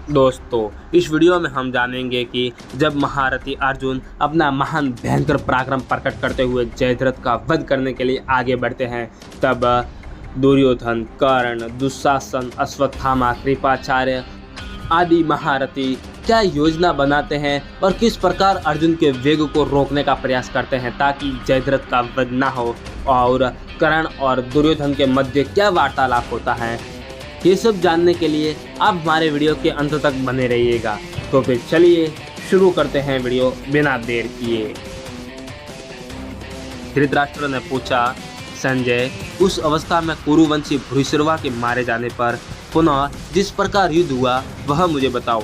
दोस्तों, इस वीडियो में हम जानेंगे कि जब महारथी अर्जुन अपना महान भयंकर पराक्रम प्रकट करते हुए जयद्रथ का वध करने के लिए आगे बढ़ते हैं, तब दुर्योधन, कर्ण, दुशासन, अश्वत्थामा, कृपाचार्य आदि महारथी क्या योजना बनाते हैं और किस प्रकार अर्जुन के वेग को रोकने का प्रयास करते हैं ताकि जयद्रथ का वध न हो, और कर्ण और दुर्योधन के मध्य क्या वार्तालाप होता है, ये सब जानने के लिए आप हमारे वीडियो के अंत तक बने रहिएगा। तो फिर चलिए शुरू करते हैं वीडियो बिना देर किए। धृतराष्ट्र ने पूछा, संजय, उस अवस्था में कुरुवंशी भूरिश्रवा के मारे जाने पर पुनः जिस प्रकार युद्ध हुआ वह मुझे बताओ।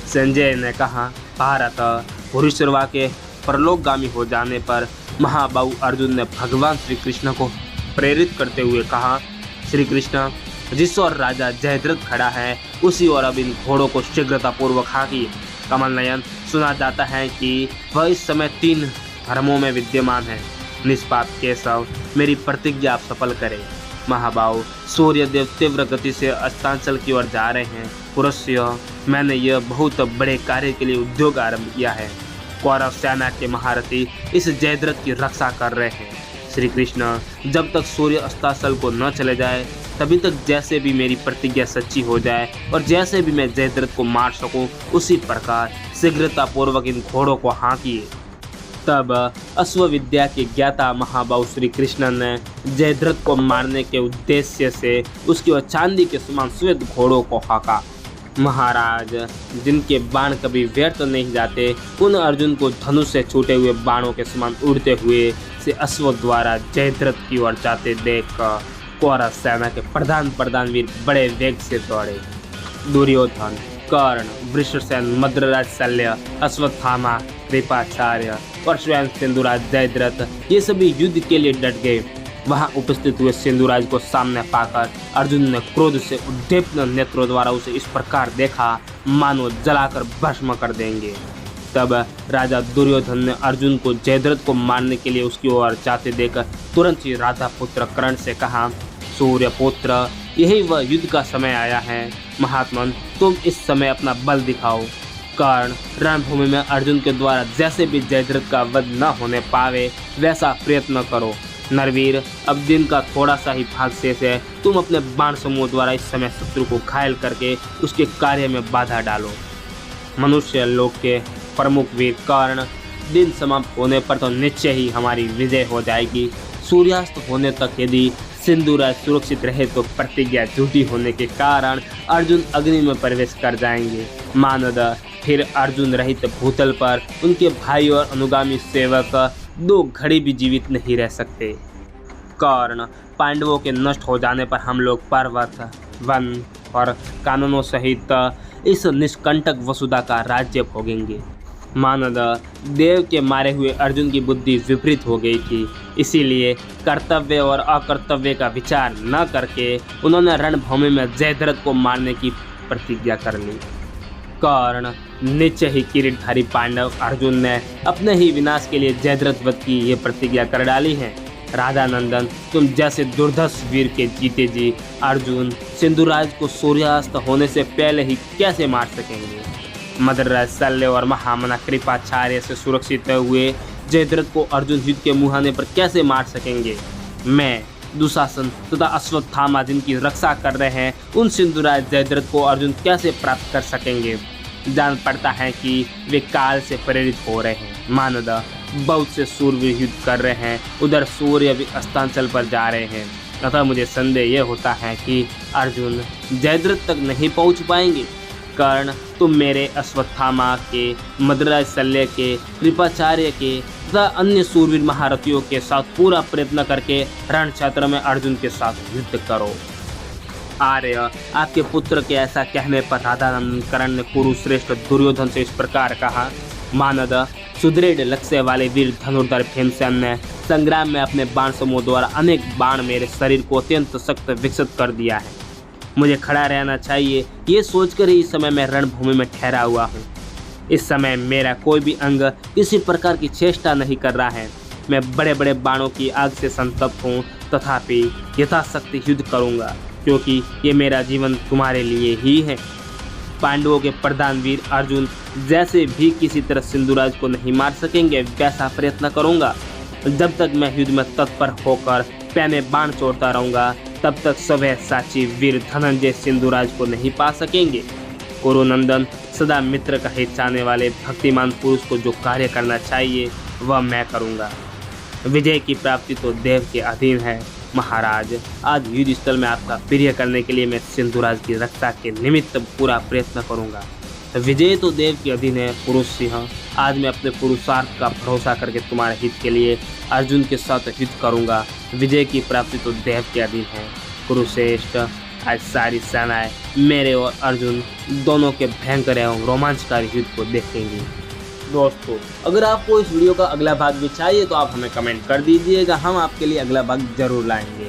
संजय ने कहा, भारत, भूरिश्रवा के परलोकगामी हो जाने पर महाबाहु अर्जुन ने भगवान श्री कृष्ण को प्रेरित करते हुए कहा, श्री कृष्ण, जिस ओर राजा जयद्रथ खड़ा है उसी ओर अब इन घोड़ों को शीघ्रतापूर्वक हाँकिए। कमल नयन, सुना जाता है कि वह इस समय 3 धर्मों में विद्यमान है। निष्पाप केशव, मेरी प्रतिज्ञा आप सफल करें। महाबाहु, सूर्यदेव तीव्र गति से अस्तांचल की ओर जा रहे हैं। पुरुष्य, मैंने यह बहुत बड़े कार्य के लिए उद्योग आरंभ किया है। कौरव सेना के महारथी इस जयद्रथ की रक्षा कर रहे हैं। श्री कृष्ण, जब तक सूर्य अस्ताचल को न चले जाए तभी तक जैसे भी मेरी प्रतिज्ञा सच्ची हो जाए और जैसे भी मैं जयद्रथ को मार सकूं उसी प्रकार शीघ्रतापूर्वक इन घोड़ों को हाँकिए। तब अश्वविद्या के ज्ञाता महाबाहु श्री कृष्ण ने जयद्रथ को मारने के उद्देश्य से उसकी ओर चांदी के समान श्वेत घोड़ों को हाँका। महाराज, जिनके बाण कभी व्यर्थ नहीं जाते, उन अर्जुन को धनुष से छूटे हुए बाणों के समान उड़ते हुए से अश्व द्वारा जयद्रथ की ओर जाते देख कौरव सेना के प्रधान वीर बड़े वेग से दौड़े। दुर्योधन, कर्ण, वृषसेन, मद्रराज शल्य, अश्वत्थामा, कृपाचार्य और स्वयं सिंधुराज जयद्रथ ये सभी युद्ध के लिए डट गए। वहां उपस्थित हुए सिंधुराज को सामने पाकर अर्जुन ने क्रोध से उद्दीप्त नेत्रों द्वारा उसे इस प्रकार देखा मानो जलाकर भस्म कर देंगे। तब राजा दुर्योधन ने अर्जुन को जयद्रथ को मारने के लिए उसकी ओर जाते देखकर तुरंत ही राधा पुत्र कर्ण से कहा, सूर्यपुत्र, यही वह युद्ध का समय आया है। महात्मन, तुम इस समय अपना बल दिखाओ। कर्ण, रणभूमि में अर्जुन के द्वारा जैसे भी जयद्रथ का वध न होने पावे वैसा प्रयत्न करो। नरवीर, अब दिन का थोड़ा सा ही भाग शेष है। तुम अपने बाण समूह द्वारा इस समय शत्रु को घायल करके उसके कार्य में बाधा डालो। मनुष्य लोक के प्रमुख वीर कर्ण, दिन समाप्त होने पर तो निश्चय ही हमारी विजय हो जाएगी। सूर्यास्त होने तक यदि सिंधुराज सुरक्षित रहे तो प्रतिज्ञा झूठी होने के कारण अर्जुन अग्नि में प्रवेश कर जाएंगे। मानद, फिर अर्जुन रहित भूतल पर उनके भाई और अनुगामी सेवक 2 घड़ी भी जीवित नहीं रह सकते। कर्ण, पांडवों के नष्ट हो जाने पर हम लोग पर्वत, वन और कानूनों सहित इस निष्कंटक वसुधा का राज्य भोगेंगे। मानद, देव के मारे हुए अर्जुन की बुद्धि विपरीत हो गई थी, इसीलिए कर्तव्य और अकर्तव्य का विचार न करके उन्होंने रणभूमि में जयद्रथ को मारने की प्रतिज्ञा कर ली। कर्ण, निश्चय ही किरीटधारी पांडव अर्जुन ने अपने ही विनाश के लिए जयद्रथ वध की ये प्रतिज्ञा कर डाली है। राधानंदन, तुम जैसे दुर्धर्ष वीर के जीते जी अर्जुन सिंधुराज को सूर्यास्त होने से पहले ही कैसे मार सकेंगे? मद्रराज शल्य और महामना कृपाचार्य से सुरक्षित हुए जयद्रथ को अर्जुन युद्ध के मुहाने पर कैसे मार सकेंगे? मैं, दुशासन तथा अश्वत्थामा जिनकी रक्षा कर रहे हैं, उन सिंधुराज जयद्रथ को अर्जुन कैसे प्राप्त कर सकेंगे? जान पड़ता है कि वे काल से प्रेरित हो रहे हैं। मानद, बहुत से सूरवीर युद्ध कर रहे हैं, उधर सूर्य भी अस्तांचल पर जा रहे हैं। अतः मुझे संदेह यह होता है कि अर्जुन जयद्रथ तक नहीं पहुंच पाएंगे। कर्ण, तुम मेरे, अश्वत्थामा के, मद्रराज शल्य के, कृपाचार्य के तथा अन्य सूरवीर महारथियों के साथ पूरा प्रयत्न करके रण क्षेत्र में अर्जुन के साथ युद्ध करो। आर्य, आपके पुत्र के ऐसा कहने पर राधानंदन कर्ण ने कुरुश्रेष्ठ दुर्योधन से इस प्रकार कहा, मानद, सुदृढ़ लक्ष्य वाले वीर धनुर्धर भीमसेन ने संग्राम में अपने बाण समूह द्वारा अनेक बाण मेरे शरीर को अत्यंत सख्त विकसित कर दिया है। मुझे खड़ा रहना चाहिए, ये सोचकर ही इस समय मैं रणभूमि में ठहरा हुआ हूँ। इस समय मेरा कोई भी अंग किसी प्रकार की चेष्टा नहीं कर रहा है। मैं बड़े बड़े बाणों की आग से संतप्त हूँ, तथापि यथाशक्ति युद्ध करूँगा, क्योंकि ये मेरा जीवन तुम्हारे लिए ही है। पांडवों के प्रधान वीर अर्जुन जैसे भी किसी तरह सिंधुराज को नहीं मार सकेंगे वैसा प्रयत्न करूंगा। जब तक मैं युद्ध में तत्पर होकर पैर में बाण छोड़ता रहूंगा तब तक सव्यसाची वीर धनंजय सिंधुराज को नहीं पा सकेंगे। कुरुनंदन, सदा मित्र का हित चाहने वाले भक्तिमान पुरुष को जो कार्य करना चाहिए वह मैं करूंगा। विजय की प्राप्ति तो देव के अधीन है महाराज। आज युद्ध स्थल में आपका प्रिय करने के लिए मैं सिंधुराज की रक्षा के निमित्त पूरा प्रयत्न करूंगा। विजय तो देव के अधीन है पुरुष सिंह। आज मैं अपने पुरुषार्थ का भरोसा करके तुम्हारे हित के लिए अर्जुन के साथ युद्ध करूंगा। विजय की प्राप्ति तो देव के अधीन है कुरुश्रेष्ठ। आज सारी सेनाएं मेरे और अर्जुन दोनों के भयंकर एवं रोमांचकारी युद्ध को देखेंगी। दोस्तों, अगर आपको इस वीडियो का अगला भाग भी चाहिए तो आप हमें कमेंट कर दीजिएगा, हम आपके लिए अगला भाग जरूर लाएंगे।